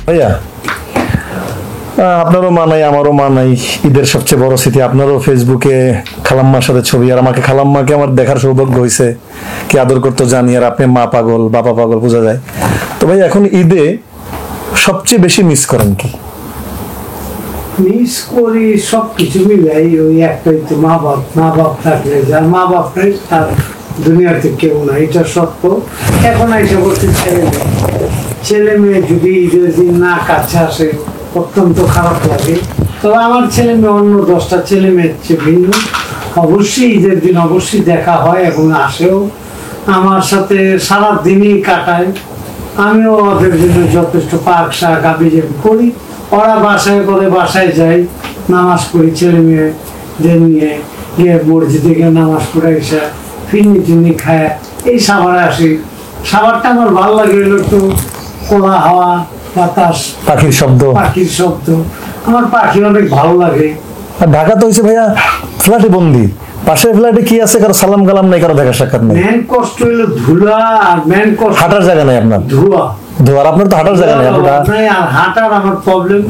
ভাইয়া আপনারও মানাই আমারও মানাই, ঈদের সবচেয়ে বড় স্মৃতি আপনারও ফেসবুকে খালাম্মার সাথে ছবি, আর আমাকে খালাম্মাকে আমার দেখার সৌভাগ্য হয়েছে, কি আদর করতো জানি, আর আপনি মা পাগল বাবা পাগল বোঝা যায়। তো ভাই এখন ঈদে সবচেয়ে বেশি মিস করেন কি? মিস করি সবকিছু মিলাই, ওই একটাই তো মা বাপ। মা বাপ থাকলে যার মা বাপ নেই তার দুনিয়াতে কেউ না, এটা সত্য। এখন এসে বলতে ছেলে মেয়ে যদি ঈদের দিন না কাছে আসে অত্যন্ত খারাপ লাগে। তবে আমার ছেলে মেয়ে অন্য 10টা ছেলে মেয়ের চেয়ে ভিন্ন। অবশ্যই ঈদের দিন অবশ্যই দেখা হয় এবং আসেও, আমার সাথে সারা দিনই কাটায়। আমিও ওদের জন্য যথেষ্ট পার্ক শাক আবিজাবি করি। ওরা বাসায় করে বাসায় যাই, নামাজ পড়ি ছেলে মেয়েদের নিয়ে, গিয়ে মসজিদে গিয়ে নামাজ পড়ে এসে ফিরনি টিন্নি খায় এই সাভারে আসি। সাভারটা আমার ভালো লাগে, হলো একটু খোলা হাওয়া বাতাস, পাখির শব্দ। আমার পাখি অনেক ভালো লাগে। আর ঢাকা তো হয়েছে ভাইয়া ফ্ল্যাটে বন্দি, পাশের ফ্ল্যাটে কি আছে, কারো সালাম কালাম নাই, কারো দেখা সাক্ষাৎ নাই। মেন কষ্ট হইলো ধুলা, আর মেন কষ্ট হাঁটার জায়গা নাই আপনার, ধোয়া। আর আপনার তো হাঁটার জায়গা নেই। আর হাঁটার আমার প্রবলেম,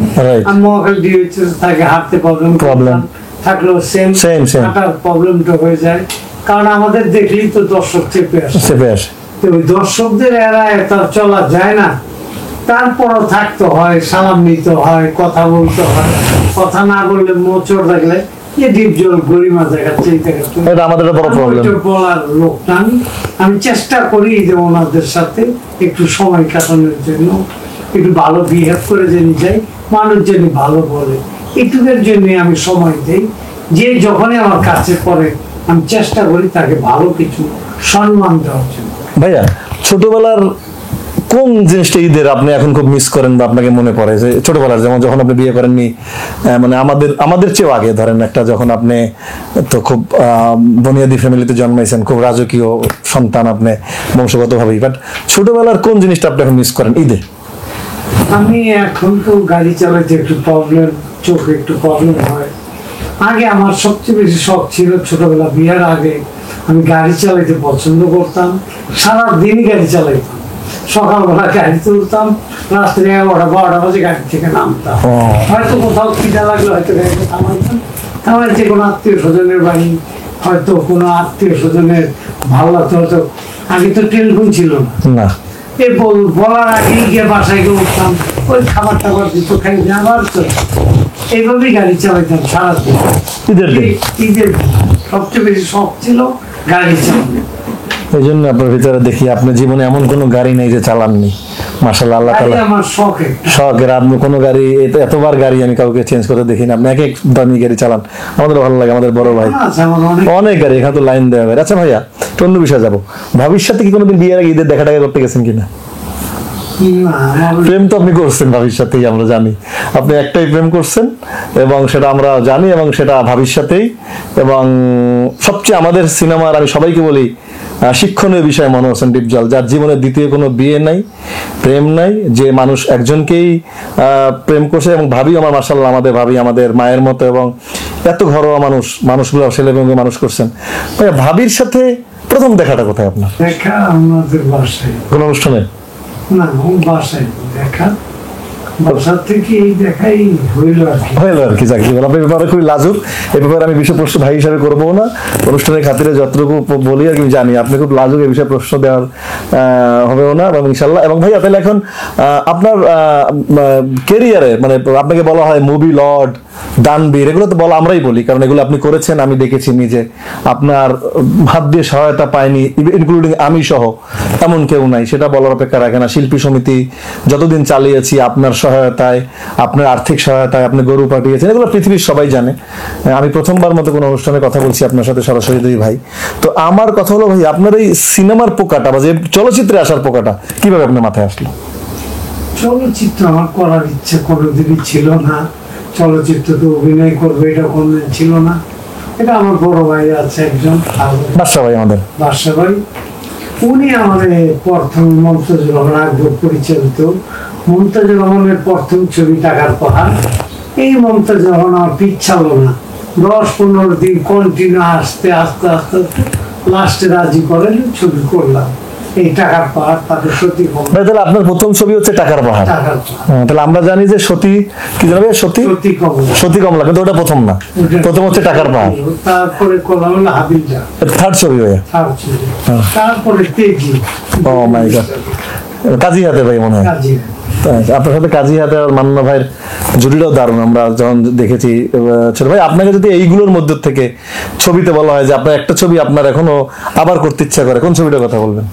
আমি মহাখালী ডিএইচএস থাকে, হাঁটতে প্রবলেম থাকলেও সেম হাঁটার প্রবলেমটা হয়ে যায়। কারণ আমাদের দেখলেই তো দর্শক চেপে আসে, তো ওই দর্শকদের এড়ায় তার চলা যায় না। তারপরও থাকতে হয়, সালাম নিতে হয়, কথা বলতে হয়। কথা না বললে মোচড় দেখলে গরিমা দেখাচ্ছে, বলার লোক না। আমি চেষ্টা করি যে ওনাদের সাথে একটু সময় কাটানোর জন্য, একটু ভালো বিহেভ করে জেনে যাই, মানুষ যেন ভালো বলে, এটুকের জন্য আমি সময় দিই। যে যখনই আমার কাছে পড়ে আমি চেষ্টা করি তাকে ভালো কিছু সম্মান দেওয়ার জন্য। ভাইয়া ছোটবেলার কোন জিনিসটা ঈদের আপনি এখন খুব মিস করেন বা আপনাকে মনে পড়ে? যে ছোটবেলার, যেমন যখন আপনি বিয়ে করেননি, মানে আমাদের চেয়েও আগে ধরেন একটা, যখন আপনি তো খুব বুনিয়াদি ফ্যামিলিতে জন্মাইছেন, খুব রাজকীয় সন্তান আপনি বংশগত ভাবেই, বাট ছোটবেলার কোন জিনিসটা আপনি এখন মিস করেন ঈদে? আমি এখন তো গাড়ি চালাতে একটু প্রবলেম, চোখে একটু প্রবলেম হয়। আগে আমার সবচেয়ে বেশি শখ ছিল, ছোটবেলা বিয়ের আগে আমি গাড়ি চালাইতে পছন্দ করতাম, সারাদিনই গাড়ি চালাইতাম। সকালবেলা গাড়ি তুলতাম, রাত্রে 11টা 12টা বাজে গাড়ি থেকে নামতাম। হয়তো কোথাও খিদা লাগলো হয়তো গাড়িতে থামাইতাম, যে কোনো আত্মীয় স্বজনের বাড়ি, হয়তো কোনো আত্মীয় স্বজনের ভালো লাগতো। হয়তো আগে তো টেলিফোন ছিল না, বলার আগে গিয়ে বাসায় গিয়ে উঠতাম, ওই খাবার টাবার দিত, খাই আবার তো এইভাবেই গাড়ি চালাইতাম সারাদিন। ঈদের সবচেয়ে বেশি শখ ছিল গাড়ি চালানো। এই জন্য আপনার ভিতরে দেখি আপনার জীবনে এমন কোনো গাড়ি নেই যে চালাননি। মাশাআল্লাহ, আল্লাহ তাআলা আমার শখের। আপনি কোনো গাড়ি, এতবার গাড়ি আমি কাউকে চেঞ্জ করতে দেখি না, আপনি এক এক দামি গাড়ি চালান। আমাদের ভালো লাগে, আমাদের বড় ভাই অনেক গাড়ি, এখানে তো লাইন দেওয়া। আচ্ছা ভাইয়া, অন্য বিষয়ে যাবো, ভবিষ্যতে কি কোনোদিন বিয়ের আগে ঈদের দেখা টাকা করতে গেছেন কিনা? প্রেম তো আপনি করছেন ভাবির সাথেই, আমরা জানি আপনি একটাই প্রেম করছেন, এবং সেটা আমরা জানি, এবং সেটা ভাবির সাথেই। এবং সবচেয়ে আমাদের সিনেমার, আমি সবাইকে বলি, শিক্ষণীয় বিষয় মনে হচ্ছেন ডিপজল, যার জীবনে দ্বিতীয় কোনো বিয়ে নাই, প্রেম নাই, যে মানুষ একজনকেই প্রেম করছে। এবং ভাবি আমার মাশাআল্লাহ, আমাদের ভাবি আমাদের মায়ের মতো, এবং এত ঘরোয়া মানুষগুলো ছেলে মেয়ে মানুষ করছেন। ভাবির সাথে প্রথম দেখাটা কোথায় আপনার? দেখা আমাদের বাসায়, কোন অনুষ্ঠানে? না, বাসায় দেখা, বাসার থেকে এই দেখাই হইল আর কি। যাক, জীবন আপনার ব্যাপারে খুবই লাজুক। এই ব্যাপারে আমি বিষয় প্রশ্ন ভাই হিসাবে করবো না, অনুষ্ঠানের খাতিরে যতটুকু বলি আর কি জানি, আপনি খুব লাজুক, এই বিষয়ে প্রশ্ন দেওয়ার হবেও না, এবং ইনশাল্লাহ। এবং ভাইয়া তাহলে এখন আপনার কেরিয়ারে, মানে আপনাকে বলা হয় মুভি লর্ড, দানবীর, এগুলো তো বলা আমরাই বলি, কারণ এগুলো আপনি করেছেন, আমি দেখেছি নিজে। আপনার হাত দিয়ে সহায়তা পায়নি, ইনক্লুডিং আমি সহ, এমন কেউ নাই, সেটা বলার অপেক্ষা রাখে না। শিল্পী সমিতি যতদিন চালিয়েছি আপনার সহায়তায়, আপনার আর্থিক সহায়তায়, আপনি গরু পাঠিয়েছেন, এগুলো পৃথিবীর সবাই জানে। আমি প্রথমবার মতো কোনো অনুষ্ঠানে কথা বলছি আপনার সাথে সরাসরি, দুই ভাই। তো আমার কথা হলো ভাই, আপনার এই সিনেমার পোকাটা বা যে চলচ্চিত্রে আসার পোকাটা কিভাবে আপনার মাথায় আসলো? চলচ্চিত্র আমার করার ইচ্ছে কোনোদিনই ছিল না। চলচ্চিত্রতে অভিনয় করবে এটা কোনোদিন ছিল না। এটা আমার বড় ভাই আছে একজন, বাদশা ভাই, আমাদের বাদশা ভাই, উনি আমাদের প্রথম মমতাজুর রহমান আকবর পরিচালিত মমতাজুর রহমানের প্রথম ছবি টাকার পাহাড়। এই মমতাজুর রহমান আমার পিছালো না, 10-15 দিন কন্টিনিউ আস্তে আস্তে লাস্টে রাজি করেন, ছবি করলাম। এই টাকার পাহাড়, তাদের সতী কমলা। ভাই তাহলে আপনার প্রথম ছবি হচ্ছে টাকার পাহাড়। টাকার পাহাড়, তাহলে আমরা জানি যে সতী কি জানাবে, সতী সতী কমলা, সতী কমলা, কিন্তু ওটা প্রথম না, প্রথম হচ্ছে টাকার পাহাড়। তারপরে করলাম হলো হাবিলটা, থার্ড ছবি ভাইয়া। তারপরে তেজি। ও মাই গড, কাজী হাতে ভাই মনে হয়। কাজী। তাই, আপনার সাথে কাজী হাতে আর মান্না ভাইয়ের জুটিটাও দারুণ আমরা যখন দেখেছি। ছোট ভাই, আপনাকে যদি এইগুলোর মধ্যে থেকে ছবিতে বলা হয় যে আপনার একটা ছবি আপনার এখনো আবার করতে ইচ্ছা করে, কোন ছবিটার কথা বলবেন?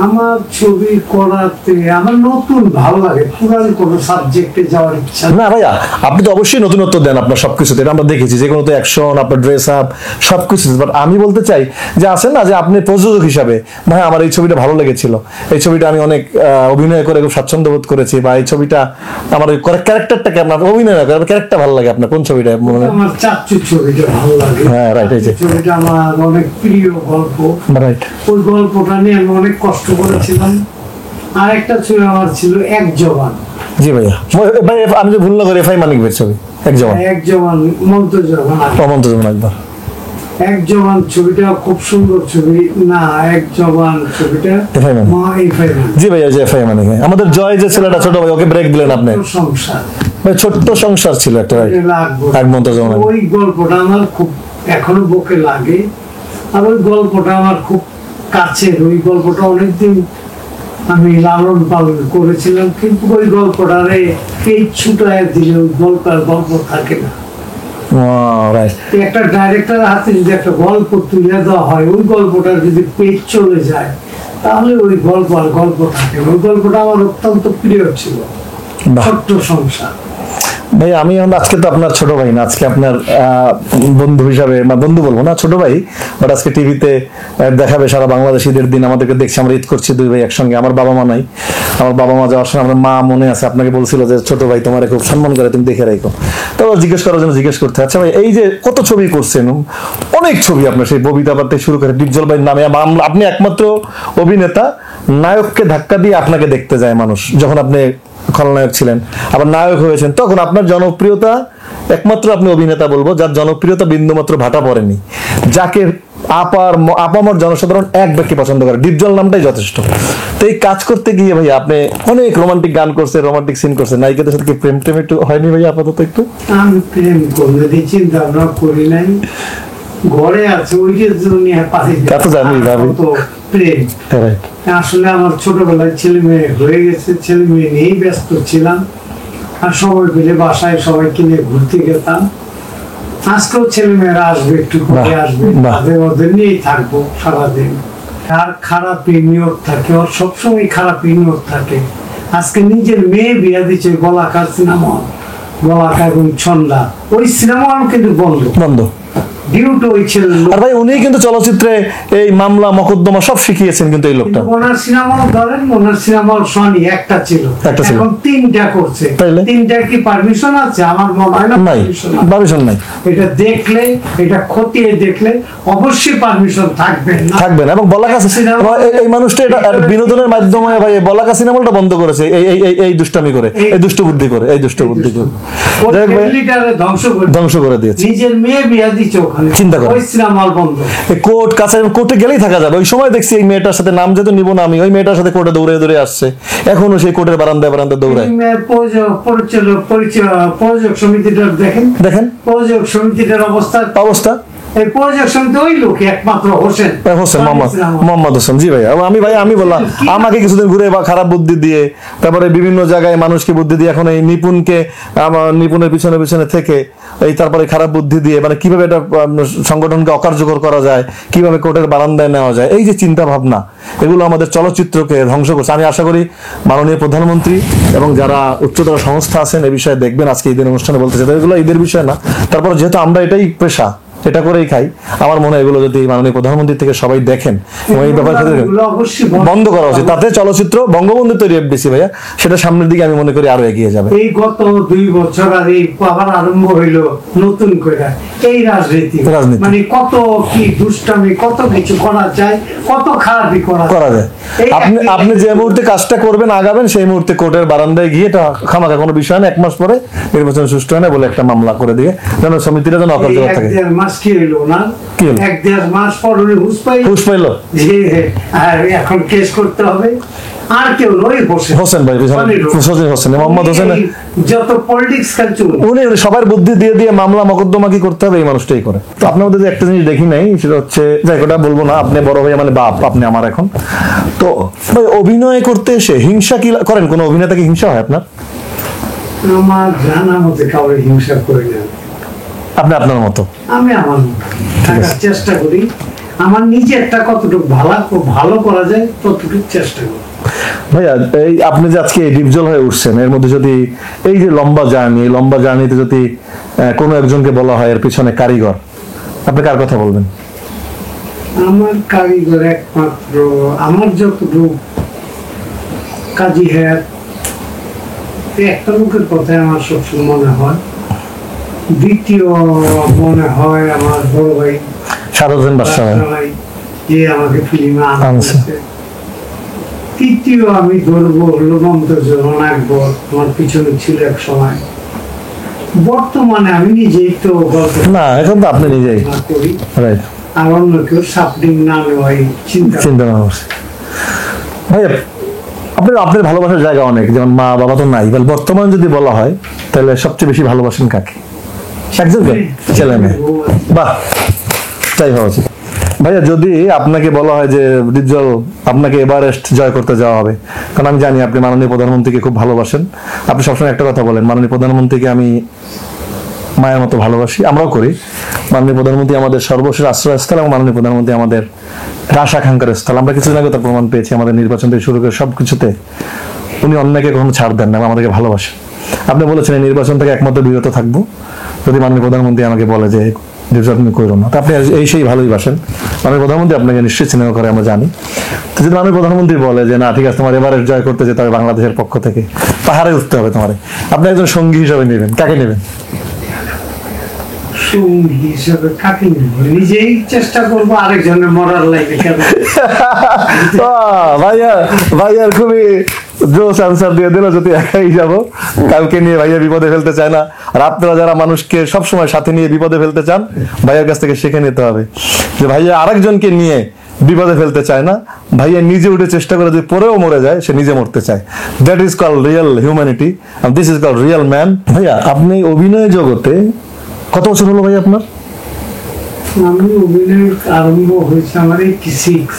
আমার ছবি করাতে আমার নতুন ভালো লাগে, পুরান কোনো সাবজেক্টে যাওয়ার ইচ্ছা না ভাইয়া, আপনি তো অবশ্যই নতুনত্ব দেন আপনার সবকিছুতে, এটা আমরা দেখেছি, যে কোনো তো অ্যাকশন, আপনার ড্রেস আপ সবকিছু। বাট আমি বলতে চাই যে আছেন না, যে আপনি প্রযোজক হিসাবে, ভাই আমার এই ছবিটা ভালো লেগেছিল, এই ছবিটা আমি অনেক অভিনয় করে খুব স্বাচ্ছন্দ্য বোধ করেছি, বা এই ছবিটা আমার ওই ক্যারেক্টারটাকে আপনার অভিনয় না করে ক্যারেক্টার ভালো লাগে, আপনার কোন ছবিটা মনে হয়? আমার চাচ্চু ছবিটা ভালো লাগে। হ্যাঁ রাইট, এই যে ছবিটা আমার অনেক প্রিয় গল্প, রাইট। ওই গল্পটা নিয়ে আমি অনেক কষ্ট করেছিলাম। আরেকটা ছবি আমার ছিল এক জবান। জি ভাইয়া, ভাই আমি যে ভুল না করি, এফআই মানিক ভাইয়ের ছবি এক জবান। এক জবান, মন্ত জবান। অমন্ত জবান একবার। এক জবান ছবিটা খুব সুন্দর ছবি না, এক জবান ছবিটা এফআই মানিক। মা এফআই মানিক। জি ভাইয়া, যে এফআই মানিক। আমাদের জয় যে ছেলেটা ছোট ভাই, ওকে ব্রেক দিলেন আপনি। সংসার, ভাই ছোট্ট সংসার ছিল একটা, রাইট। এক মন্ত জবান। ওই গল্পটা আমার খুব এখনো বুকে লাগে, আর ওই গল্পটা আমার খুব কাছের। ওই গল্পটা অনেকদিন আমি লালন পালন করেছিলাম, কিন্তু ওই গল্পটারে এই ছুটায় দিলে ওই গল্প আর গল্প থাকে না। রাইট। একটা ডাইরেক্টরের হাতে যদি একটা গল্প তুলে দেওয়া হয়, ওই গল্পটার যদি পেজ চলে যায়, তাহলে ওই গল্প আর গল্প থাকে। ওই গল্পটা আমার অত্যন্ত প্রিয় ছিল, ছোট্ট সংসার। ভাই আমি আজকে তো আপনার ছোট ভাই না, আজকে আপনার বন্ধু হিসাবে, বন্ধু বলবো না, ছোট ভাই, বাট আজকে টিভিতে দেখাবে সারা বাংলাদেশ ঈদের দিন আমাদেরকে দেখছি, আমরা ঈদ করছি দুই ভাই একসঙ্গে। আমার বাবা মা নাই, আমার বাবা মা যাওয়ার সময় আমার মা মনে আছে আপনাকে বলছিল যে ছোট ভাই তোমার খুব সম্মান করে, তুমি দেখে রাখো। তো জিজ্ঞেস করার জন্য জিজ্ঞেস করতে, আচ্ছা ভাই এই যে কত ছবি করছেন, অনেক ছবি আপনার, সেই ববিতা থেকে শুরু করে ডিপজল ভাইয়ের নামে, আপনি একমাত্র অভিনেতা নায়ককে ধাক্কা দিয়ে আপনাকে দেখতে যায় মানুষ, যখন আপনি খলনায়ক ছিলেন, আবার নায়ক হয়েছেন, তখন আপনার জনপ্রিয়তা, একমাত্র আপনি অভিনেতা বলবো যার জনপ্রিয়তা বিন্দুমাত্র ভাটা পড়েনি, যাকে আপামর জনসাধারণ এক ব্যক্তি পছন্দ করে, ডিপজল নামটাই যথেষ্ট। তো এই কাজ করতে গিয়ে ভাই আপনি অনেক রোমান্টিক গান করছেন, রোমান্টিক সিন করছেন, নায়িকাদের সাথে কি প্রেম টেম একটু হয়নি ভাই আপাতত একটু? আমি প্রেম করলে চিন্তা ভাবনা করি নাই, ঘরে আছে ওইটার জন্য তা তো জানি ভাবি। প্রেম আসলে আমার ছোটবেলায় ছেলে মেয়ে হয়ে গেছে, ছেলে মেয়ে নিয়েই ব্যস্ত ছিলাম, আর সময় পেলে বাসায় সবাইকে নিয়ে ঘুরতে গেতাম। আজকেও ছেলে মেয়েরা আসবে, একটু ঘুরে আসবে, ওদের নিয়েই থাকবো সারাদিন। আর খারাপ নিয়োগ থাকে, ওর সবসময় খারাপ নিয়োগ থাকে। আজকে নিজের মেয়ে বিয়া দিচ্ছে গলাকার সিনেমা, গলাকার এবং ছন্দা, ওই সিনেমা কিন্তু বন্ধ। আর ভাই উনি কিন্তু চলচ্চিত্রে এই মামলা মকদ্দমা সব শিখিয়েছেন, কিন্তু এই লোকটা ওনার সিনেমা ধরেন, ওনার সিনেমা সনি একটা ছিল, এখন তিনটা করছে। তিনটা কি পারমিশন আছে? আমার মনে হয় না পারমিশন নাই। এটা দেখলে, এটা খতিয়ে দেখলে অবশ্যই পারমিশন থাকবে না। এবং বলাকা এই মানুষটা এটা বিনোদনের মাধ্যমে ভাই বলাকা সিনেমাটা বন্ধ করেছে, এই দুষ্টামি করে, এই দুষ্ট বুদ্ধি করে, ধ্বংস করে দিয়েছে। নিজের মেয়ে বিয়া দিচ্ছে, চিন্তা করে কোর্ট কাছারি, কোর্টে গেলেই থাকা যাবে। ওই সময় দেখছি এই মেয়েটার সাথে, নাম যেহেতু নিব না আমি, ওই মেয়েটার সাথে কোর্টে দৌড়ে আসছে, এখনো সেই কোর্টের বারান্দায় দৌড়ায়। প্রযোজক সমিতিটার দেখেন প্রযোজক সমিতিটার অবস্থা এই প্রজেকশন তো ওই লোক একমাত্র হোসেন মোহাম্মদ হোসেন। জি ভাই, আমি বললাম আমাকে কিছুদিন ঘুরে বা খারাপ বুদ্ধি দিয়ে, তারপরে বিভিন্ন জায়গায় মানুষকে বুদ্ধি দিয়ে, এখন এই নিপুণের পিছনে থেকে এই তারপরে খারাপ বুদ্ধি দিয়ে, মানে কিভাবে এটা সংগঠনকে অকার্যকর করা যায়, কিভাবে কোর্টের বারান্দায় নেওয়া যায়, এই যে চিন্তা ভাবনা, এগুলো আমাদের চলচ্চিত্রকে ধ্বংস করছে। আমি আশা করি মাননীয় প্রধানমন্ত্রী এবং যারা উচ্চতর সংস্থা আছেন এই বিষয়ে দেখবেন। আজকে ঈদের অনুষ্ঠানে বলতে চাই, এগুলো ঈদের বিষয় না, তারপর যেহেতু আমরা এটাই পেশা, এটা করেই খাই, আমার মনে হয় এগুলো যদি মাননীয় প্রধানমন্ত্রী থেকে সবাই দেখেন এবং এই ব্যাপারে বন্ধ করা উচিত, তাতে চলচ্চিত্র বঙ্গবন্ধু তৈরি এফডিসি ভাইয়া, সেটা সামনের দিকে আমি মনে করি আরো এগিয়ে যাবে। এই গত 2 বছর আর এই আবার আরম্ভ হইলো নতুন করে এই রাজনীতি, মানে কত কি দুষ্টামি, কত কিছু করা যায়, কত খারাপই করা যায়। আপনি যে মুহূর্তে কাজটা করবেন, আগাবেন, সেই মুহূর্তে কোর্টের বারান্দায় গিয়ে এটা খামাখা কোনো বিষয় না, 1 মাস পরে নির্বাচন সুষ্ঠু হয় না বলে একটা মামলা করে দিয়ে যেন সমিতিটা যেন অকার্যকর থাকে। মাস কি হইলো না, কি হলো? 1-1.5 মাস পর উনি হুঁশ হুঁশ পাইলো যে আর এখন কেস করতে হবে। আর কেউ নয়, হোসেন ভাই, সচিন হোসেন, মোহাম্মদ হোসেন, যত পলিটিক্স খেলছে উনি সবার বুদ্ধি দিয়ে দিয়ে মামলা মকদ্দমা কি করতে হবে এই মানুষটাই করে। তো আপনার মধ্যে যে একটা জিনিস দেখি নাই, সেটা হচ্ছে, যাই ওটা বলবো না, আপনি বড় ভাই মানে বাপ, আপনি আমার এখন। তো ভাই অভিনয় করতে এসে হিংসা কি করেন? কোন অভিনেতা কি হিংসা হয় আপনার? আমার জানা মতে কাউরে হিংসা করি না। আপনি আপনার মতো, আমি আমার মতো থাকার চেষ্টা করি। আমার নিজে একটা কতটুকু ভালো করা যায় ততটুকু চেষ্টা করি। ভাইয়া এই আপনি যে আজকে ডিপজল হয়ে উঠছেন, এর মধ্যে যদি এই যে লম্বা জার্নি, এই লম্বা জার্নিতে যদি কোনো একজনকে বলা হয় এর পিছনে কারিগর, আপনি কার কথা বলবেন? আমার কারিগর একমাত্র আমার যতটুকু কাজী হ্যাঁ, একটা লোকের কথাই আমার সবসময় মনে হয়। দ্বিতীয় মনে হয় আমার বড় ভাই শাহরুদ্দিন বাদশাহ ভাই, যে আমাকে ফিল্মে আনছে। আনছে। তৃতীয় আমি ধরবো হলো মমতাজ আকবর, আমার পিছনে ছিল এক সময়। বর্তমানে আমি নিজেই তো গল্প না, এখন তো আপনি নিজেই করি, রাইট, আর অন্য কেউ সাপডিং নামে হয় চিন্তা চিন্তা না করছে। ভাইয়া আপনার আপনার ভালোবাসার জায়গা অনেক, যেমন মা বাবা তো নাই, বর্তমান যদি বলা হয় তাহলে সবচেয়ে বেশি ভালোবাসেন কাকে? একজনকে, ছেলে মেয়ে? বাহ, তাই হওয়া উচিত। ভাইয়া যদি আপনাকে বলা হয় যে ডিপজল আপনাকে এভারেস্ট জয় করতে যাওয়া হবে, কারণ আমি জানি আপনি মাননীয় প্রধানমন্ত্রীকে খুব ভালোবাসেন, আপনি সবসময় একটা কথা বলেন, মাননীয় প্রধানমন্ত্রীকে আমি মায়ের মতো ভালোবাসি, আমরাও করি। মাননীয় প্রধানমন্ত্রী আমাদের সর্বশেষ আশ্রয়স্থল এবং মাননীয় প্রধানমন্ত্রী আমাদের আশা আকাঙ্ক্ষার স্থল। আমরা কিছুদিন আগে তার প্রমাণ পেয়েছি, আমাদের নির্বাচন থেকে শুরু করে সবকিছুতে উনি অন্যকে কখনো ছাড় দেন না, আমাদেরকে ভালোবাসেন। আপনি বলেছেন এই নির্বাচন থেকে একমাত্র বিরত থাকবো যদি মাননীয় প্রধানমন্ত্রী আমাকে বলে যে আপনি করো না, তো আপনি এই সেই ভালোই বাসেন। মাননীয় প্রধানমন্ত্রী আপনাকে নিশ্চয়ই স্নেহ করে, আমরা জানি। তো যদি মাননীয় প্রধানমন্ত্রী বলে যে না ঠিক আছে, তোমার এভারেস্ট জয় করতে যেতে হবে বাংলাদেশের পক্ষ থেকে, পাহাড়ে উঠতে হবে তোমার, আপনি একজন সঙ্গী হিসাবে নেবেন, কাকে নেবেন? সঙ্গী হিসেবে কাকে নেব? নিজেই চেষ্টা করবো, আরেকজনের মরার লাইনে কেন। ভাইয়া ভাইয়ার খুবই জোস আনসার দিয়ে দিল, যদি একাই যাবো, কাউকে নিয়ে ভাইয়া বিপদে ফেলতে চায় না। আর আপনারা যারা মানুষকে সবসময় সাথে নিয়ে বিপদে ফেলতে চান, ভাইয়ার কাছ থেকে শিখে নিতে হবে যে ভাইয়া আরেকজনকে নিয়ে বিপদে ফেলতে চায় না, ভাইয়া নিজে উঠে চেষ্টা করে, যদি পরেও মরে যায় সে নিজে মরতে চায়। That is called real humanity, this is called real man. ভাইয়া আপনি অভিনয় জগতে কত বছর হলো ভাই আপনার? আমি অভিনয় আরম্ভ হয়েছে আমার 86।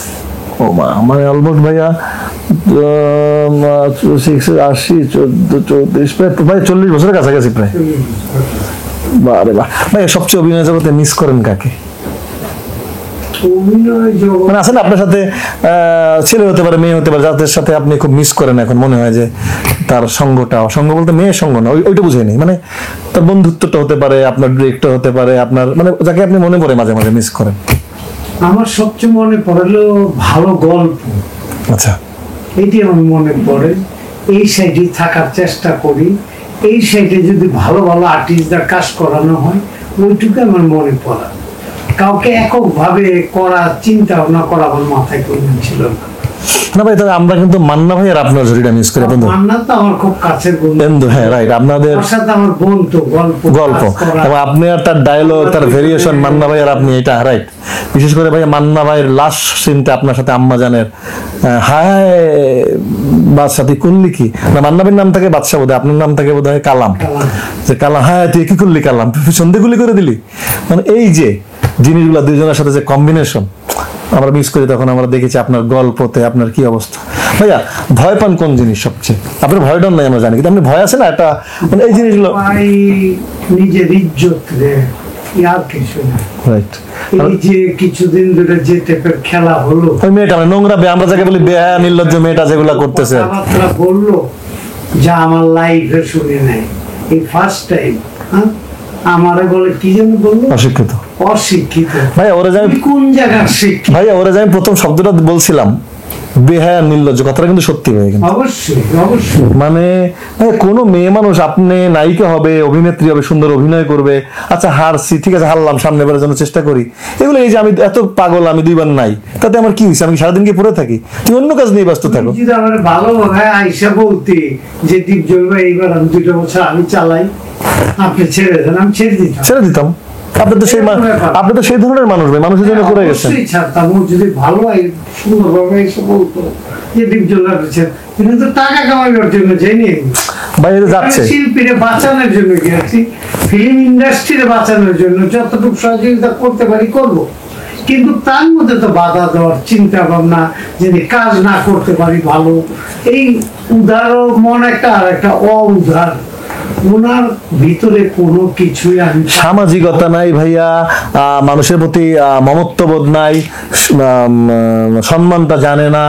ও মা, মানে অলমোস্ট ভাইয়া 80, 14, 34, প্রায় 40 বছরের কাছাকাছি প্রায়। বারে বাহ। ভাইয়া সবচেয়ে অভিনয় জগতে মিস করেন কাকে? অভিনয় জগৎ মানে আছেন আপনার সাথে ছেলে হতে পারে, মেয়ে হতে পারে, যাদের সাথে আপনি খুব মিস করেন, এখন মনে হয় যে তার সঙ্গটা, সঙ্গ বলতে মেয়ের সঙ্গ না, ওইটা বুঝে নেই, মানে তার বন্ধুত্বটা হতে পারে, আপনার ডিরেক্টর হতে পারে, আপনার মানে যাকে আপনি মনে পড়ে মাঝে মাঝে মিস করেন। আমার সবচেয়ে মনে পড়লো ভালো গল্প, আচ্ছা, এটি আমার মনে পড়ে। এই সাইডে থাকার চেষ্টা করি, এই সাইডে যদি ভালো ভালো আর্টিস্টদের কাজ করানো হয়, ওইটুকু আমার মনে পড়া। কাউকে এককভাবে করার চিন্তা ভাবনা করা আমার মাথায় কোনো ছিল না। না ভাই, তবে আমরা কিন্তু মান্না ভাই আর আপনার জড়িটা মিস করি বন্ধু। মান্না তো আমার খুব কাছের বন্ধু, হ্যাঁ রাইট, আপনাদের ওর সাথে আমার বন্ধু গল্প এবং আপনি আর তার ডায়লগ, তার ভেরিয়েশন, মান্না ভাই আর আপনি, এটা রাইট। বিশেষ করে ভাই মান্না ভাইয়ের লাস্ট সিনটা আপনার সাথে আম্মা জানের হায় বাদশা তুই করলি কি, না মান্না ভাইয়ের নাম থাকে বাদশা, বোধ হয় আপনার নাম থাকে বোধ হয় কালাম, যে কালাম হ্যাঁ তুই কি করলি কালাম, সন্ধে গুলি করে দিলি, মানে এই যে জিনিসগুলো দুইজনের সাথে যে কম্বিনেশন আমরা মিস করি, তখন আমরা দেখেছি আপনার গল্পতে আপনার কি অবস্থা। ভাইয়া ভয় পান কোন জিনিস সবচেয়ে? আপনার ভয় ডর নাই আমরা জানি, কিন্তু আপনি ভয় আছে না একটা, মানে এই জিনিসগুলো নিজের ইজ্জত রে, আর কিছু না। রাইট, এই যে কিছুদিন ধরে যে টাইপের খেলা হলো, ওই মেয়েটা মানে নোংরা, আমরা যাকে বলি বেহায়া নির্লজ্জ মেয়েটা যেগুলো করতেছে, কথাবার্তা বললো যা আমার লাইফে শুনে নাই, এই ফার্স্ট টাইম। আমারে বলে কি যেন বললো, অশিক্ষিত, অশিক্ষিত। ভাইয়া ওরা যাই কোন জায়গার শিক্ষিত? ভাইয়া ওরা যাই প্রথম শব্দটা বলছিলাম বেহায়া নির্লজ্জ, কথাটা কিন্তু সত্যি হয়ে গেছে। অবশ্যই অবশ্যই, মানে কোনো মেয়ে মানুষ আপনি নায়িকা হবে, অভিনেত্রী হবে, সুন্দর অভিনয় করবে, আচ্ছা হারছি ঠিক আছে, হারলাম, সামনে বারের জন্য চেষ্টা করি, এগুলো এই যে আমি এত পাগল, আমি 2 বার নাই, তাতে আমার কি হয়েছে? আমি সারাদিন কি পড়ে থাকি? তুমি অন্য কাজ নিয়ে ব্যস্ত থাকো। যদি আমার ভালো ভাই আইসা বলতে যে ডিপজল ভাই এইবার আমি 2টা বছর আমি চালাই, আপনি ছেড়ে দেন, আমি ছেড়ে দিতাম। ছেড়ে দিতাম, আপনি তো আপনি তো সেই ধরনের মানুষ ভাই, মানুষের জন্য করে গেছেন। অবশ্যই ছাড়তাম, ও যদি ভালো হয় সুন্দরভাবে এসে বলতো যে ডিপজল রাখছেন, কিন্তু তো টাকা কামানোর জন্য যাইনি ভাই এটা যাচ্ছে শিল্পীরে বাঁচানোর জন্য গিয়েছি, ফিল্ম ইন্ডাস্ট্রিরে বাঁচানোর জন্য যতটুকু সহযোগিতা করতে পারি করব, কিন্তু তার মধ্যে তো বাধা দেওয়ার চিন্তা ভাবনা, যদি কাজ না করতে পারি ভালো, এই উদার মন একটা আর একটা অউদার, ওনার ভিতরে কোনো কিছুই আমি সামাজিকতা নাই ভাইয়া, মানুষের প্রতি মমত্ববোধ নাই, সম্মানটা জানে না,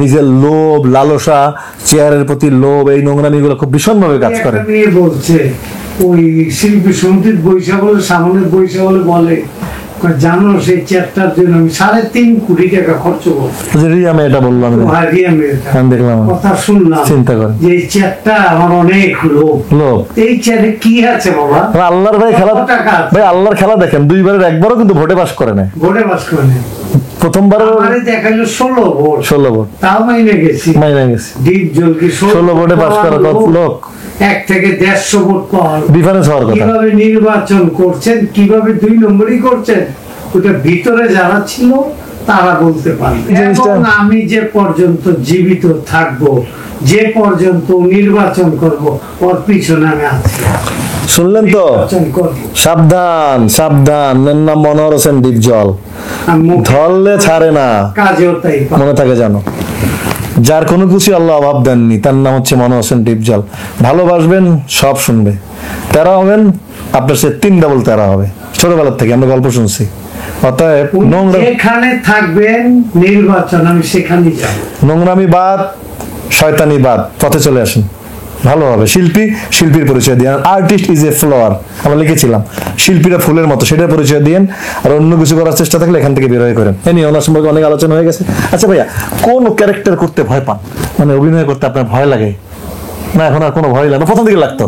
নিজের লোভ লালসা, চেয়ারের প্রতি লোভ, এই নোংরামিগুলো খুব ভীষণভাবে কাজ করে। নিয়ে বলছে ওই শিল্পী সমিতির বৈশা বলে, সামনের বৈশা বলে বলে, জানো সেই চেয়ারটার জন্য আমি 3.5 কোটি টাকা খরচ করবো। রিয়ামে এটা বললাম, দেখলাম, কথা শুনলাম, চিন্তা করেন যে এই চেয়ারটা আমার অনেক লোভ। এই চেয়ারে কি আছে বাবা? আল্লাহর ভাই খেলা, ভাই আল্লাহর খেলা দেখেন, 2বারের 1বারও কিন্তু ভোটে পাস করে নাই। ভোটে পাস করে নাই, প্রথমবার দেখালো 16 ভোট, 16 ভোট, তাও মাইনে গেছি। ডিপজল কি 16 ভোটে পাস করা কত লোক? 1 থেকে 150 ভোট পাওয়ার ডিফারেন্স হওয়ার কথা। কিভাবে নির্বাচন করছেন, কিভাবে 2 নম্বরই করছেন, ওটা ভিতরে যারা ছিল তারা বলতে পারবে। এবং আমি যে পর্যন্ত জীবিত থাকব, যে পর্যন্ত নির্বাচন করব, ওর পিছনে আমি আছি। শুনলেন তো, সাবধান সাবধান, নাম মনোহর হোসেন ডিপজল, ধরলে ছাড়ে না, কাজেও তাই মনে থাকে জানো। যার কোনো কিছু আল্লাহ অভাব দেননি, তার নাম হচ্ছে মনোহর হোসেন ডিপজল। ভালোবাসবেন, সব শুনবে, তেরা হবেন, আপনার সে 3 ডাবল তেরা হবে। ছোটবেলার থেকে আমরা গল্প শুনছি। অতএব যেখানে থাকবেন নির্বাচন, আমি সেখানেই যাব। নোংরামি বাদ, শয়তানি বাদ, পথে চলে আসেন, ভালো হবে। শিল্পী শিল্পীর পরিচয় দিয়েন, আর্টিস্ট ইজ এ ফ্লাওয়ার, আমরা লিখেছিলাম, শিল্পীরা ফুলের মতো, সেটার পরিচয় দিয়েন। আর অন্য কিছু করার চেষ্টা থাকলে এখান থেকে বের হয়ে করেন। এনি ওনার সম্পর্কে অনেক আলোচনা হয়ে গেছে। আচ্ছা ভাইয়া, কোন ক্যারেক্টার করতে ভয় পান, মানে অভিনয় করতে আপনার ভয় লাগে না? এখন আর কোনো ভয় লাগে না? প্রথম দিকে লাগতো,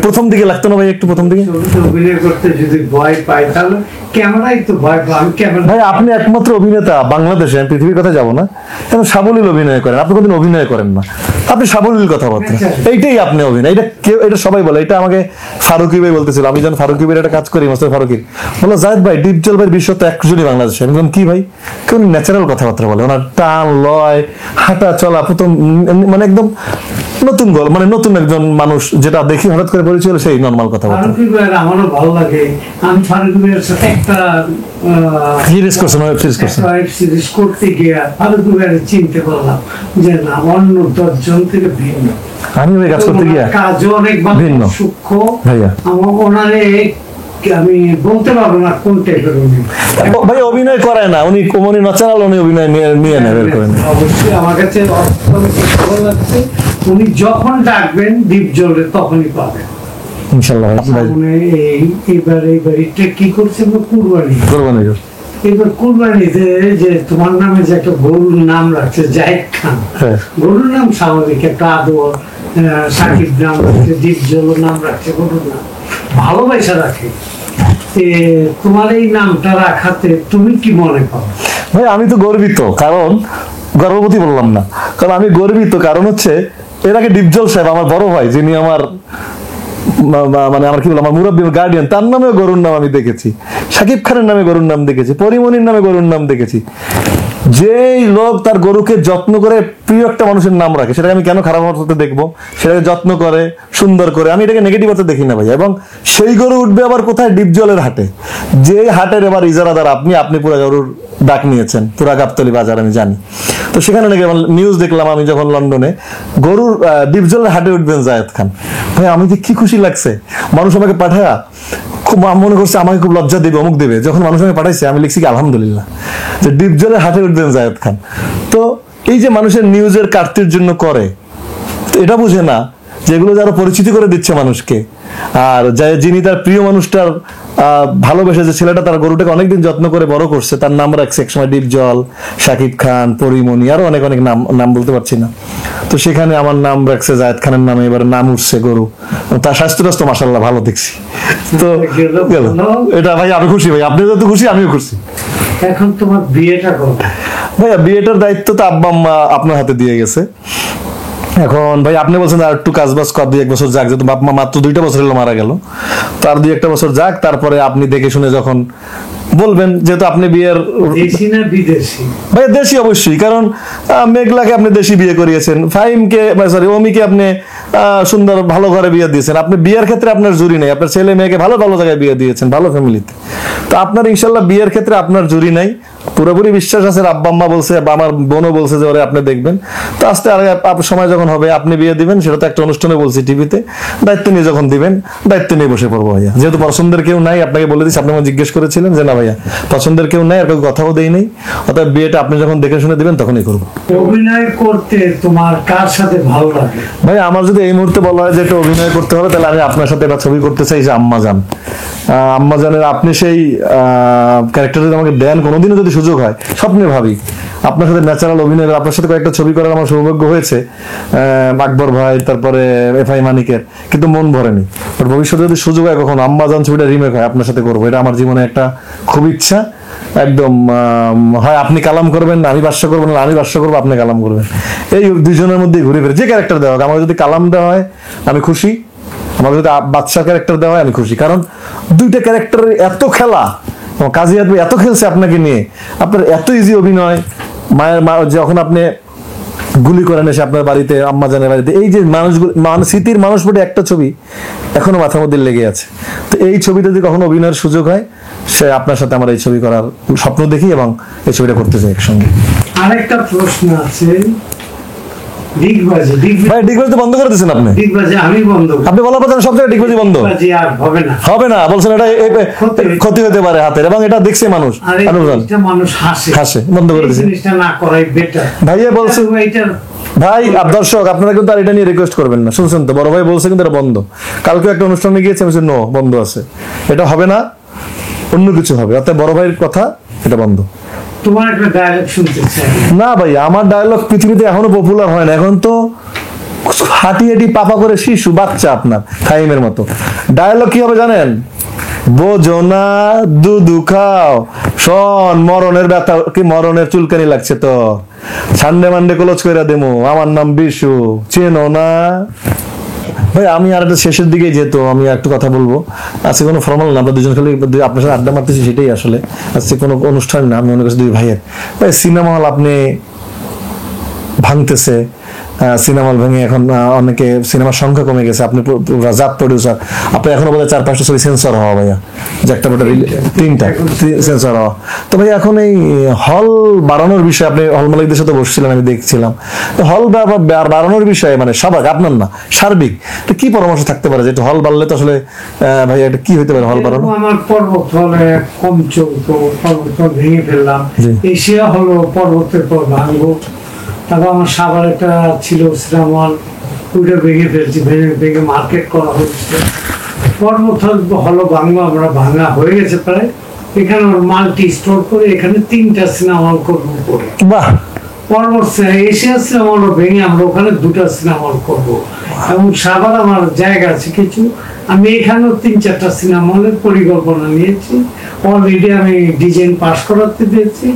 প্রথম দিকে লাগতো না ভাই? একটু প্রথম দিকে অভিনয় করতে যদি ভয় পাই, তাহলে ক্যামেরাই তো ভয় পাই। ভাই আপনি একমাত্র অভিনেতা বাংলাদেশে, আমি পৃথিবীর কথা যাবো না, এখন সাবলীল অভিনয় করেন। আপনি কোনদিন অভিনয় করেন না, আপনি সাবলীল কথাবার্তা, এইটাই আপনি অভিনয়। এটা কেউ, এটা সবাই বলে, এটা আমাকে ফারুকি ভাই বলতেছিল, আমি যখন ফারুকি ভাইয়ের একটা কাজ করি, মোস্তফা ফারুকির, বললো জায়েদ ভাই ডিপজল ভাইয়ের বিশ্ব তো একজনই বাংলাদেশে। আমি বললাম কি ভাই? কেউ ন্যাচারাল কথাবার্তা বলে, ওনার টান লয়, হাঁটা চলা, প্রথম মানে একদম নতুন গল্প, মানে নতুন একজন মানুষ, যেটা দেখি হঠাৎ করে পরিচয় হলো, সেই নর্মাল কথা বলে। ফারুকি ভাইয়ের আমারও ভালো লাগে। আমি ফারুকি ভাইয়ের সাথে একটা সিরিজ করছেন, ওয়েব সিরিজ করছেন, ওয়েব সিরিজ করতে গিয়ে ফারুকি ভাইয়ের চিনতে পারলাম যে না, অন্য 10 জন থেকে ভিন্ন। আমি ওই কাজ করতে গিয়ে কাজও অনেক ভিন্ন সূক্ষ্ম ভাইয়া। আমার ওনারে আমি বলতে পারবো না কোন টাইপের উনি। ভাই অভিনয় করে না উনি, কোমনি ন্যাচারাল, উনি অভিনয় নিয়ে নেবেন করেন। অবশ্যই আমার কাছে ভালো লাগছে, উনি যখন ডাকবেন ডিপজলে তখনই পাবেন ইনশাআল্লাহ। এইবার এটা কি করছে, কুরবানি। এবার কুরবানিতে যে তোমার নামে যে একটা গরুর নাম রাখছে জায়েদ খান, গরুর নাম স্বাভাবিক, একটা আদর, সাকিব নাম রাখছে, ডিপজল নাম রাখছে, গরুর নাম ভালোবাসা রাখে। তোমার এই নামটা রাখাতে তুমি কি মনে করো? ভাই আমি তো গর্বিত, কারণ গর্ভবতী বললাম না, কারণ আমি গর্বিত কারণ হচ্ছে এর আগে ডিপজল সাহেব আমার বড় ভাই, যিনি আমার মানে আমার কি বলবো, আমার মুরব্বী গার্ডিয়ান, তার নামেও গরুর নাম আমি দেখেছি, সাকিব খানের নামে গরুর নাম দেখেছি, পরিমণির নামে গরুর নাম দেখেছি। যেই লোক তার গরুকে যত্ন করে, প্রিয় একটা মানুষের নাম রাখে, সেটাকে আমি কেন খারাপ অর্থে দেখবো? সেটাকে যত্ন করে, সুন্দর করে, আমি এটাকে নেগেটিভ অর্থে দেখি না ভাই। এবং সেই গরু উঠবে আবার কোথায়? ডিপজলের হাটে। যে হাটের এবার ইজারাদার আপনি পুরা গরুর ডাক নিয়েছেন, পুরা গাবতলী বাজার আমি জানি। তো সেখানে নাকি নিউজ দেখলাম আমি যখন লন্ডনে, গরুর ডিপজলের হাটে উঠবেন জায়েদ খান। ভাই আমি যে কি খুশি লাগছে, মানুষ আমাকে পাঠায়া খুব মনে করছে আমাকে খুব লজ্জা দেবে, অমুক দেবে। যখন মানুষ আমাকে পাঠাইছে আমি লিখছি কি আলহামদুলিল্লাহ, যে ডিপজলের হাটে উঠবেন জায়েদ খান। তো এই যে মানুষের নিউজের কাটতির জন্য করে, এটা বুঝে না যেগুলো যারা পরিচিতি করে দিচ্ছে মানুষকে। আর যিনি তার প্রিয় মানুষটার ভালোবেসে, যে ছেলেটা তার গরুটাকে অনেকদিন যত্ন করে বড় করছে, তার নাম রাখছে একসময় ডিপজল, সাকিব খান, পরিমণি, আরো অনেক অনেক নাম বলতে পারছি না। তো সেখানে আমার নাম রাখছে জায়েদ খানের নামে, এবার নাম উঠছে গরু, তার স্বাস্থ্য রাস্তা মাশাআল্লাহ ভালো দেখছি। তো গেল এটা ভাই, আমি খুশি ভাই, আপনি যত খুশি আমিও খুশি। এখন তোমার বিয়েটা করো ভাইয়া, বিয়েটার দায়িত্ব তো আব্বা আম্মা আপনার হাতে দিয়ে গেছে। এখন ভাই আপনি বলছেন আর একটু কাজ বাজ কর, 2-1 বছর যাক, যেহেতু বাপ মা মাত্র 2টা বছর হলো মারা গেল, তার 2-1টা বছর যাক, তারপরে আপনি দেখে শুনে যখন বলবেন, যেহেতু আপনি বিয়ের দেশি না বিদেশি? ভাই দেশি অবশ্যই, কারণ মেঘলাকে আপনি দেশি বিয়ে করিয়েছেন, ফাহিমকে সরি অমিকে আপনি সুন্দর ভালো ঘরে বিয়ে দিয়েছেন, আপনি বিয়ের ক্ষেত্রে আপনার জুরি নেই, আপনার ছেলে মেয়েকে ভালো ভালো জায়গায় বিয়ে দিয়েছেন, ভালো ফ্যামিলিতে। তো আপনার ইনশাল্লাহ বিয়ের ক্ষেত্রে আপনার জুরি নাই, পুরোপুরি বিশ্বাস আছে, আব্বা আম্মা বলছে বা আমার বোনও বলছে যে ওরে আপনি দেখবেন। তো আস্তে সময় যখন হবে আপনি বিয়ে দিবেন, সেটা তো একটা অনুষ্ঠানে বলছি টিভিতে, দায়িত্ব নিয়ে যখন দিবেন দায়িত্ব নিয়ে বসে পড়বো ভাইয়া। যেহেতু পছন্দের কেউ নাই, আপনাকে বলে দিচ্ছি, আপনি আমাকে জিজ্ঞেস করেছিলেন যে না ভাইয়া পছন্দের কেউ নাই, আর কাউকে কথাও দেই নাই, অর্থাৎ বিয়েটা আপনি যখন দেখে শুনে দিবেন তখনই করবো। অভিনয় করতে তোমার কার সাথে ভালো লাগে? ভাই আমার যদি এই মুহূর্তে বলা হয় যে একটা অভিনয় করতে হবে, তাহলে আমি আপনার সাথে একটা ছবি করতে চাই, যে আম্মাজান। আম্মাজানের আপনি সেই ক্যারেক্টার যদি আমাকে দেন, কোনোদিনও যদি সুযোগ হয়, স্বপ্নে ভাবি আপনার সাথে ন্যাচারাল অভিনয়, আপনার সাথে কয়েকটা ছবি করার আমার সৌভাগ্য হয়েছে, আকবর ভাই, তারপরে FI মানিকের, কিন্তু মন ভরেনি। বাট ভবিষ্যতে যদি সুযোগ হয় কখন আম্মাজান ছবিটা রিমেক হয়, আপনার সাথে করবো, এটা আমার জীবনে একটা খুব ইচ্ছা। একদম হয় আপনি কালাম করবেন, আমি ভাষ্য করবো, না আমি ভাষ্য করবো, আপনি কালাম করবেন, এই দুজনের মধ্যে ঘুরে ফিরে যে ক্যারেক্টার দেওয়া হোক, আমাকে যদি কালাম দেওয়া হয় আমি খুশি, আমাকে যদি বাচ্চার ক্যারেক্টার দেওয়া হয় আমি খুশি। কারণ দুইটা ক্যারেক্টারের এত খেলা, কাজী আদমি এত খেলছে আপনাকে নিয়ে, আপনার এত ইজি অভিনয়, মায়ের মা যখন আপনি গুলি করেন এসে আপনার বাড়িতে, আম্মাজানের বাড়িতে, এই যে মানুষগুলো স্মৃতির মানুষ বলে একটা ছবি এখনো মাথার মধ্যে লেগে আছে। তো এই ছবিতে যদি কখনো অভিনয়ের সুযোগ হয়, সে আপনার সাথে আমার এই ছবি করার স্বপ্ন দেখি এবং এই ছবিটা করতে চাই একসঙ্গে। আরেকটা প্রশ্ন আছে, ডিগবাজি ভাই ডিগবাজি তো বন্ধ করে দিয়েছেন আপনি। ডিগবাজি আমি বন্ধ, আপনি বলার কথা সব জায়গায় ডিগবাজি বন্ধ, ডিগবাজি আর হবে না, হবে না বলছেন, এটা ক্ষতি হতে পারে হাতের, এবং এটা দেখছে মানুষ, মানুষ হাসে, হাসে, বন্ধ করে দিয়েছে। জিনিসটা না করাই বেটার। ভাইয়া বলছে, এইটার ভাই দর্শক আপনারা কিন্তু আর এটা নিয়ে রিকোয়েস্ট করবেন না, শুনছেন তো, বড় ভাই বলছে কিন্তু এটা বন্ধ। কালকে একটা অনুষ্ঠানে গিয়েছে, আমি নো বন্ধ আছে, এটা হবে না, অন্য কিছু হবে, অর্থাৎ বড় ভাইয়ের কথা, এটা বন্ধ। তোমার একটা ডায়লগ শুনতে চাই। না ভাই আমার ডায়লগ পৃথিবীতে এখনো পপুলার হয় না, এখন তো হাঁটি হাঁটি পাপা করে শিশু বাচ্চা আপনার ফাহিমের মতো। ডায়লগ কি হবে জানেন? বোঝো না দুধু খাও শোন, মরণের ব্যথা কি মরণের চুলকানি লাগছে তো, সানডে মানডে ক্লোজ করে দেবো, আমার নাম বিশু, চেনো না। ভাই আমি আর একটা শেষের দিকে, যেহেতু আমি একটু কথা বলবো, আজকে কোনো ফর্মাল না, আমরা দুজন খালি আপনার সাথে আড্ডা মারতেছি, সেটাই আসলে আজকে কোনো অনুষ্ঠান না। আমি মনে করছি দুই ভাইয়ের, ভাই সিনেমা হল আপনি ভাঙতেছে, সিনেমা হল ভেঙে এখন অনেকে সিনেমার সংখ্যা কমে গেছে, আপনি জাত প্রডিউসার, আপনি এখনো বোধহয় 4-5টা ছবি সেন্সর হওয়া ভাইয়া, যে একটা বোধহয় 3টা সেন্সর হওয়া। তো ভাই এখন এই হল বাড়ানোর বিষয়ে, আপনি হল মালিকদের সাথে বসছিলেন, আমি দেখছিলাম, হল বাড়ানোর বিষয়ে, মানে সবাই আপনার না সার্বিক, তো কি পরামর্শ থাকতে পারে, যে হল বাড়লে তো আসলে ভাই এটা কি হইতে পারে হল বাড়ানো? আমার পর্বত হলে কম চলতো, পর্বত ভেঙে ফেললাম, এশিয়া হলো পর্বতের পর ভাঙবো। তারপর আমার সাভার একটা ছিল সিনেমা হল, ওইটা ভেঙে ফেলছি, ভেঙে মার্কেট করা হচ্ছে। পর্বত হলো ভাঙবো, আমরা ভাঙা হয়ে গেছে প্রায়, এখানে মাল্টি স্টোর করে এখানে 3টা সিনেমা হল করবো করে। বাহ, পর্বত এশিয়া সিনেমা হল ভেঙে আমরা ওখানে 2টা সিনেমা হল করবো, এবং সাভার আমার জায়গা আছে কিছু, আমি এখানেও 3-4টা সিনেমা হলের পরিকল্পনা নিয়েছি। অলরেডি আমি ডিজাইন পাস করাতে দিয়েছি,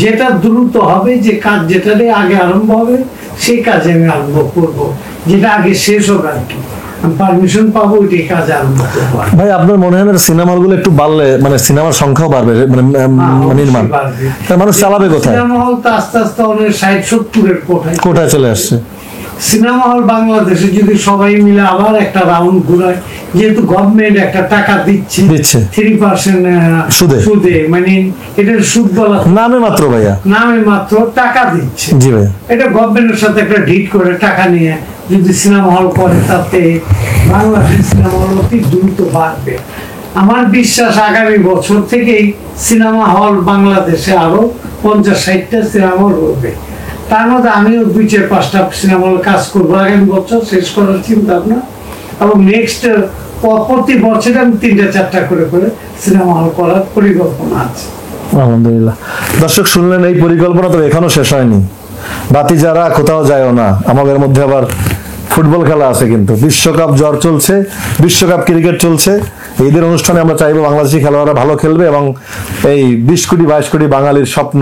যেটা দ্রুত হবে, যে কাজ যেটা আগে আরম্ভ হবে সেই কাজে আমি আরম্ভ করবো, যেটা আগে শেষ হবে আর কি, আমি পারমিশন পাবো ওইটাই কাজ আরম্ভ করবো। ভাই আপনার মনে হয় না সিনেমা হলগুলো একটু বাড়লে, মানে সিনেমার সংখ্যাও বাড়বে, মানে নির্মাণ, মানুষ চালাবে কোথায়? সিনেমা হল তো আস্তে আস্তে অনেক 60-70-এর কোথায় চলে আসছে। সিনেমা হল বাংলাদেশে যদি সবাই মিলে আবার একটা রাউন্ড ঘুরায়, যেহেতু গভর্নমেন্ট একটা টাকা দিচ্ছে 3% সুদে, মানে এটার সুদ বলা নামে মাত্র ভাইয়া, নামে মাত্র টাকা দিচ্ছে। জি ভাইয়া, এটা গভর্নমেন্টের সাথে একটা ডিট করে টাকা নিয়ে যদি সিনেমা হল করে, তাতে বাংলাদেশ সিনেমা হল অতি দ্রুত বাড়বে। আমার বিশ্বাস আগামী বছর থেকেই সিনেমা হল বাংলাদেশে আরো 50-60টা সিনেমা হল হবে। তার মধ্যে আমিও 2-4-5টা সিনেমা হল কাজ করবো আগামী বছর, শেষ করার চিন্তা ভাবনা, এবং নেক্সট প্রতি বছরে আমি 3-4টা করে সিনেমা হল করার পরিকল্পনা আছে। আলহামদুলিল্লাহ। দর্শক শুনলেন, এই পরিকল্পনা তো এখনো শেষ হয়নি। বাতি যারা কোথাও যায়ও না, আমাদের মধ্যে আবার ফুটবল খেলা আছে, কিন্তু বিশ্বকাপ জ্বর চলছে, বিশ্বকাপ ক্রিকেট চলছে, ঈদের অনুষ্ঠানে আমরা চাইবো বাংলাদেশি খেলোয়াড়রা ভালো খেলবে এবং এই 20 কোটি 22 কোটি বাঙালির স্বপ্ন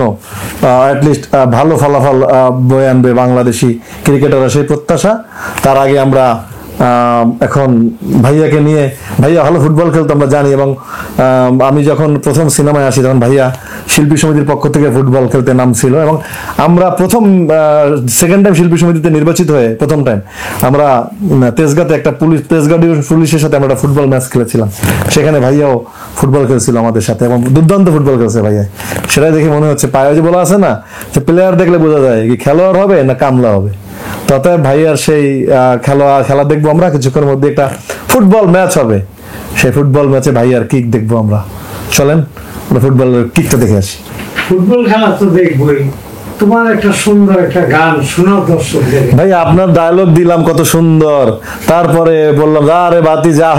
অ্যাটলিস্ট ভালো ফলাফল বয়ে আনবে বাংলাদেশি ক্রিকেটাররা, সেই প্রত্যাশা। তার আগে আমরা এখন ভাইয়াকে নিয়ে, ভাইয়া ভালো ফুটবল খেলতো আমরা জানি, এবং আমি যখন প্রথম সিনেমায় আসি তখন ভাইয়া শিল্পী সমিতির পক্ষ থেকে ফুটবল খেলতে নামছিল, এবং আমরা সেকেন্ড টাইম শিল্পী সমিতিতে নির্বাচিত হয়ে প্রথম টাইম আমরা তেজগাঁতে একটা তেজগাঁ ডিভিশন পুলিশের সাথে আমরা একটা ফুটবল ম্যাচ খেলেছিলাম। সেখানে ভাইয়াও ফুটবল খেলছিল আমাদের সাথে এবং দুর্দান্ত ফুটবল খেলছে ভাইয়া। সেটাই দেখে মনে হচ্ছে, পায়ে যে বলা আছে না যে প্লেয়ার দেখলে বোঝা যায় কি খেলোয়াড় হবে না কামলা হবে। ততএব ভাইয়ার সেই খেলা দেখবো আমরা কিছুক্ষণের মধ্যে, একটা ফুটবল ম্যাচ হবে, সেই ফুটবল ম্যাচে ভাইয়ার কিক দেখবো আমরা। চলেন ফুটবলের কিকটা দেখে আসি। ফুটবল খেলা তো দেখবই, তোমার একটা সুন্দর একটা গান শোনাও দর্শকদের। ভাই আপনার ডায়লগ দিলাম কত সুন্দর, তারপরে বললাম আরে বাতি যা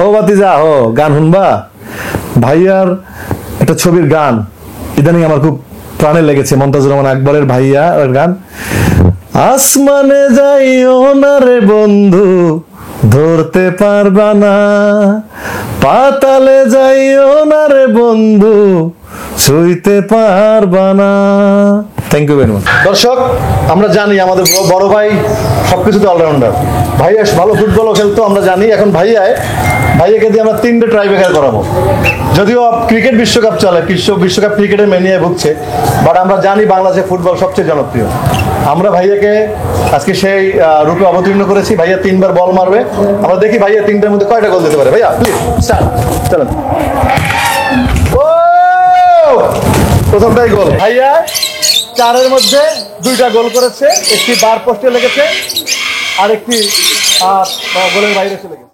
হো গান শুনবা। ভাইয়ার একটা ছবির গান ইদানিং আমার খুব প্রাণে লেগেছে, মন্তাজুর রহমান আকবরের ভাইয়া গান, আসমানে যাইও না রে বন্ধু ধরতে পারবা না, পাতালে যাইও না রে বন্ধু ছুঁইতে পারবা না। Thank you very much. দর্শক, আমরা জানি আমাদের বড় ভাই সবকিছুতে অলরাউন্ডার, ভাইয়া ভালো ফুটবলও খেলতো আমরা জানি। এখন ভাইয়াকে দিয়ে আমরা 3টে ট্রাইব্রেকার করাবো। যদিও ক্রিকেট বিশ্বকাপ চলে, বিশ্বকাপ ক্রিকেটের ম্যানিয়ায় ভুগছে, বাট আমরা জানি বাংলাদেশে ফুটবল সবচেয়ে জনপ্রিয়। আমরা ভাইয়াকে আজকে সেই রূপে অবতীর্ণ করেছি। ভাইয়া 3বার বল মারবে, আমরা দেখি ভাইয়া 3টার মধ্যে কয়টা গোল দিতে পারে। ভাইয়া প্লিজ স্টার্ট, চলেন। প্রথমটাই গোল, ভাইয়া 4-এর মধ্যে 2টা গোল করেছে, একটি বার পোস্টে লেগেছে আর একটি গোলের বাইরে চলে গেছে।